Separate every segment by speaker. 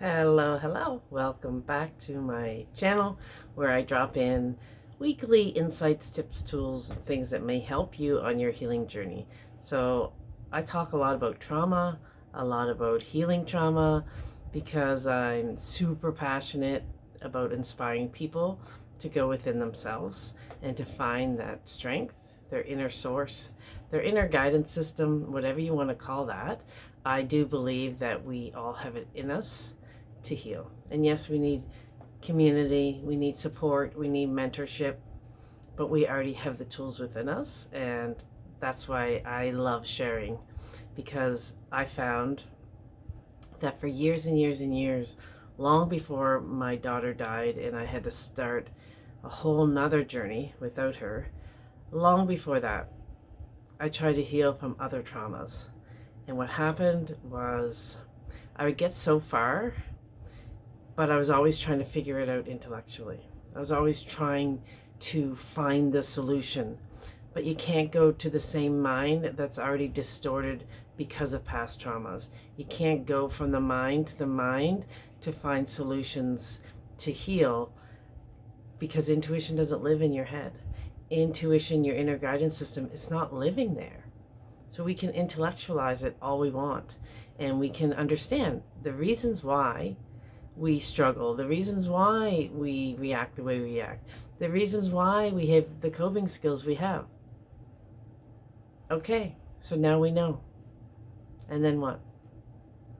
Speaker 1: Hello. Welcome back to my channel where I drop in weekly insights, tips, tools, and things that may help you on your healing journey. So, I talk a lot about trauma, a lot about healing trauma, because I'm super passionate about inspiring people to go within themselves and to find that strength, their inner source, their inner guidance system, whatever you want to call that. I do believe that we all have it in us to heal. And yes, we need community, we need support, we need mentorship, but we already have the tools within us. And that's why I love sharing, because I found that for years and years and years, long before my daughter died and I had to start a whole nother journey without her, long before that, I tried to heal from other traumas. And what happened was I would get so far, but I was always trying to figure it out intellectually. I was always trying to find the solution. But you can't go to the same mind that's already distorted because of past traumas. You can't go from the mind to find solutions to heal, because intuition doesn't live in your head. Intuition, your inner guidance system, is not living there. So we can intellectualize it all we want, and we can understand the reasons why we struggle, the reasons why we react the way we react, the reasons why we have the coping skills we have. Okay, so now we know. And then what?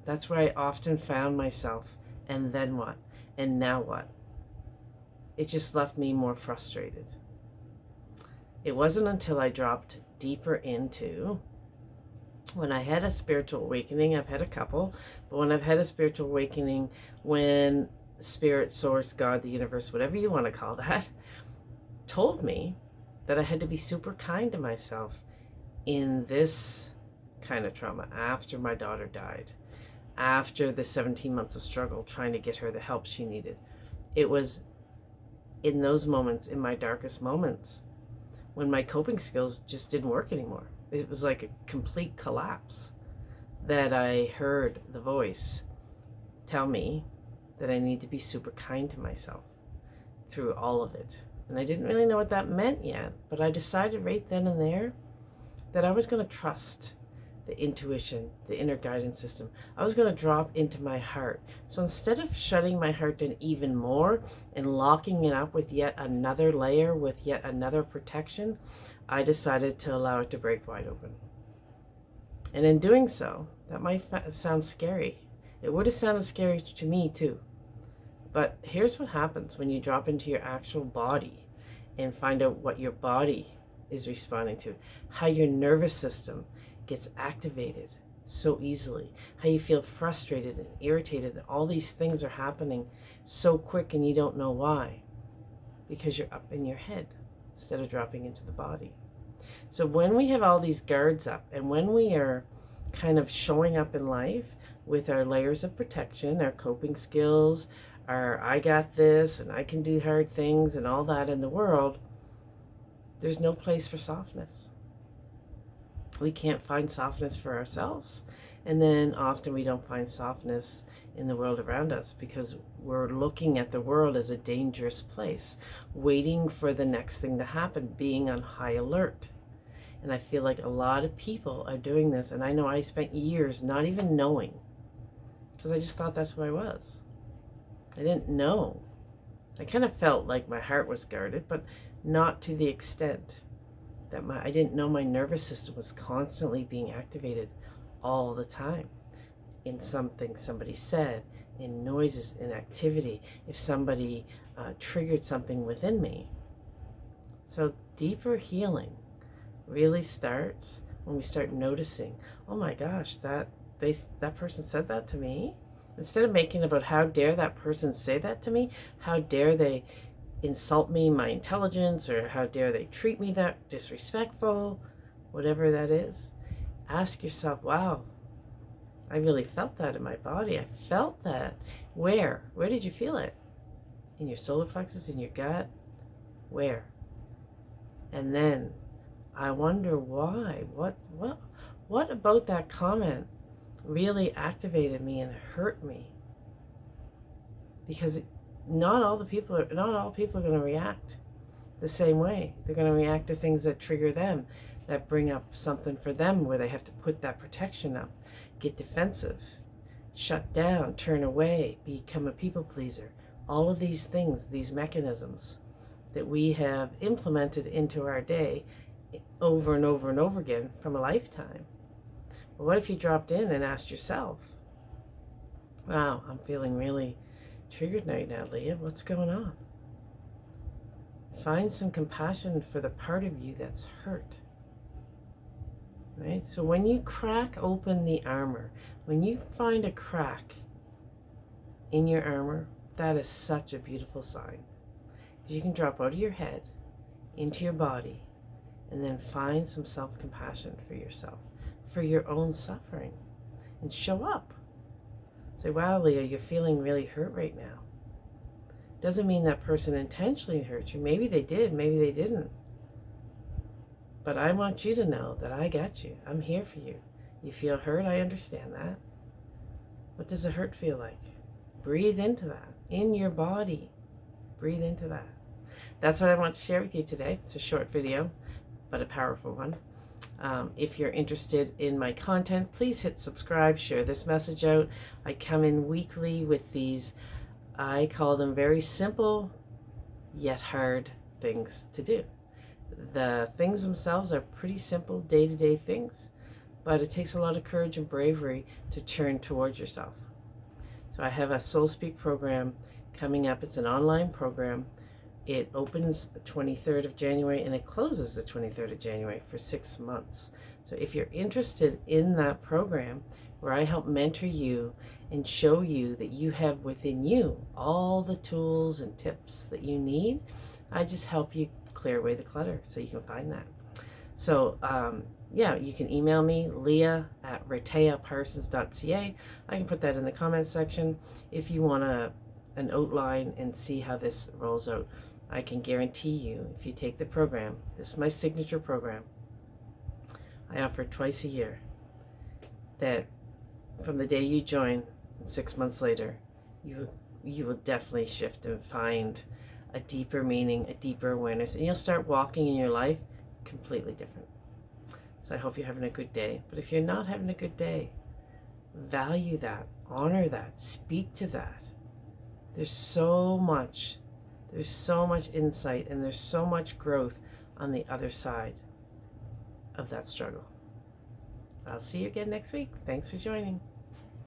Speaker 1: That's where I often found myself. And then what? And now what? It just left me more frustrated. It wasn't until I dropped deeper into, when I had a spiritual awakening, I've had a couple, but when I've had a spiritual awakening, when Spirit, Source, God, the universe, whatever you want to call that, told me that I had to be super kind to myself in this kind of trauma after my daughter died, after the 17 months of struggle trying to get her the help she needed. It was in those moments, in my darkest moments, when my coping skills just didn't work anymore. It was like a complete collapse, that I heard the voice tell me that I need to be super kind to myself through all of it. And I didn't really know what that meant yet, but I decided right then and there that I was going to trust the intuition, the inner guidance system. I was going to drop into my heart. So instead of shutting my heart in even more and locking it up with yet another layer, with yet another protection, I decided to allow it to break wide open. And in doing so, that might sound scary. It would have sounded scary to me too. But here's what happens when you drop into your actual body and find out what your body is responding to, how your nervous system gets activated so easily, how you feel frustrated and irritated, and all these things are happening so quick and you don't know why, because you're up in your head instead of dropping into the body. So when we have all these guards up, and when we are kind of showing up in life with our layers of protection, our coping skills, our I got this and I can do hard things and all that in the world, there's no place for softness. We can't find softness for ourselves. And then often we don't find softness in the world around us because we're looking at the world as a dangerous place, waiting for the next thing to happen, being on high alert. And I feel like a lot of people are doing this. And I know I spent years not even knowing, because I just thought that's who I was. I didn't know. I kind of felt like my heart was guarded, but not to the extent that I didn't know my nervous system was constantly being activated all the time in something somebody said, in noises, in activity, if somebody triggered something within me. So deeper healing really starts when we start noticing, oh my gosh, that person said that to me. Instead of making about how dare that person say that to me, how dare they insult me, my intelligence, or how dare they treat me that disrespectful, whatever that is, ask yourself, wow, I really felt that in my body. I felt that. Where did you feel it? In your solar plexus, in your gut? Where? And then I wonder why. What about that comment really activated me and hurt me? because not all people are going to react the same way. They're going to react to things that trigger them, that bring up something for them where they have to put that protection up, get defensive, shut down, turn away, become a people pleaser. All of these things, these mechanisms that we have implemented into our day over and over and over again from a lifetime. But what if you dropped in and asked yourself, wow, I'm feeling really triggered right now, Leah. What's going on? Find some compassion for the part of you that's hurt. Right? So when you crack open the armor, when you find a crack in your armor, that is such a beautiful sign. You can drop out of your head into your body and then find some self-compassion for yourself, for your own suffering, and show up. Say, wow, Leah, you're feeling really hurt right now. Doesn't mean that person intentionally hurt you. Maybe they did, maybe they didn't. But I want you to know that I got you. I'm here for you. You feel hurt, I understand that. What does the hurt feel like? Breathe into that, in your body. Breathe into that. That's what I want to share with you today. It's a short video, but a powerful one. If you're interested in my content, please hit subscribe, share this message out. I come in weekly with these, I call them very simple yet hard things to do. The things themselves are pretty simple day-to-day things, but it takes a lot of courage and bravery to turn towards yourself. So I have a Soul Speak program coming up. It's an online program. It opens the 23rd of January and it closes the 23rd of January for 6 months. So if you're interested in that program, where I help mentor you and show you that you have within you all the tools and tips that you need, I just help you clear away the clutter so you can find that. So yeah, you can email me, leah@reteaparsons.ca. I can put that in the comments section. If you want an outline and see how this rolls out, I can guarantee you, if you take the program, this is my signature program, I offer twice a year, that from the day you join, 6 months later, you will definitely shift and find a deeper meaning, a deeper awareness, and you'll start walking in your life completely different. So I hope you're having a good day. But if you're not having a good day, value that, honor that, speak to that. There's so much insight, and there's so much growth on the other side of that struggle. I'll see you again next week. Thanks for joining.